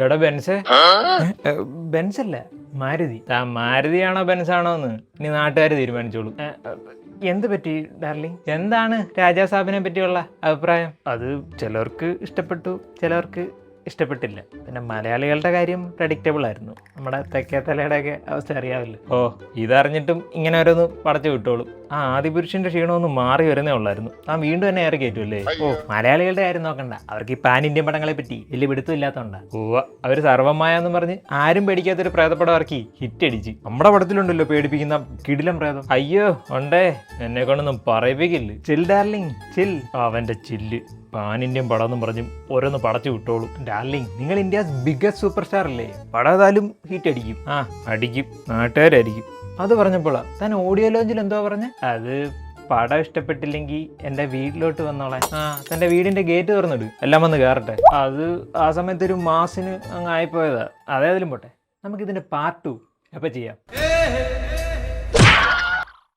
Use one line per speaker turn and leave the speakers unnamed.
എടാ ബെൻസേ, ബെൻസല്ല മാരുതി. മാരുതിയാണോ ബെൻസാണോ എന്ന് ഇനി നാട്ടുകാർ തീരുമാനിച്ചോളൂ. എന്ത് പറ്റി ഡാർലിംഗ്? എന്താണ് രാജാസാബിനെ പറ്റിയുള്ള അഭിപ്രായം? അത് ചിലർക്ക് ഇഷ്ടപ്പെട്ടു, ചിലർക്ക് ഇഷ്ടപ്പെട്ടില്ല. പിന്നെ മലയാളികളുടെ കാര്യം പ്രഡിക്റ്റബിൾ ആയിരുന്നു. നമ്മുടെ തെക്കേത്തലയുടെയൊക്കെ അവസ്ഥ അറിയാമല്ലോ. ഓ, ഇതറിഞ്ഞിട്ടും ഇങ്ങനെ ഓരോന്ന് പടച്ചു വിട്ടോളും. ആ ആദിപുരുഷന്റെ ക്ഷീണമൊന്നും മാറി വരുന്നേ ഉള്ളായിരുന്നു. താൻ വീണ്ടും തന്നെ ഏറെ കയറ്റുമല്ലേ? ഓ, മലയാളികളുടെ കാര്യം നോക്കണ്ട, അവർക്ക് ഈ പാൻ ഇന്ത്യൻ പടങ്ങളെ പറ്റി വലിയ പിടുത്തം ഇല്ലാത്തതുകൊണ്ടാ. ഓ, അവർ സർവ്വമായെന്ന് പറഞ്ഞ് ആരും പേടിക്കാത്തൊരു പ്രേതപ്പടം ഇറക്കി ഹിറ്റ് അടിച്ച്. നമ്മുടെ പടത്തിലുണ്ടല്ലോ പേടിപ്പിക്കുന്ന കിടിലം പ്രേതം. അയ്യോ ഉണ്ടേ, എന്നെ കൊണ്ടൊന്നും പറയിപ്പിക്കില്ല. ചിൽ ഡാർലിംഗ് ചിൽ. അവന്റെ ചില്ല് പാൻ ഇന്ത്യൻ പടം എന്നും പറഞ്ഞും ഓരോന്ന് പടച്ചു വിട്ടോളൂ. ഡാർലിംഗ്, നിങ്ങൾ ഇന്ത്യസ് ബിഗ്ഗസ്റ്റ് സൂപ്പർ സ്റ്റാർ അല്ലേ? പടം ഏതായാലും ഹിറ്റ് അടിക്കും. ആ അടിക്കും, നാട്ടുകാരായിരിക്കും. അത് പറഞ്ഞപ്പോഴാ താൻ ഓഡിയോ ലോഞ്ചിൽ എന്തോ പറഞ്ഞേ? അത് പടം ഇഷ്ടപ്പെട്ടില്ലെങ്കിൽ എൻ്റെ വീട്ടിലോട്ട് വന്നോളാൻ. ആ, തൻ്റെ വീടിൻ്റെ ഗേറ്റ് തുറന്നിട്, എല്ലാം വന്ന് കയറട്ടെ. അത് ആ സമയത്ത് ഒരു മാസിന് അങ്ങ് ആയിപ്പോയതാ. അതേതിലും പോട്ടെ, നമുക്കിതിൻ്റെ പാർട്ട് 2 എപ്പോൾ ചെയ്യാം?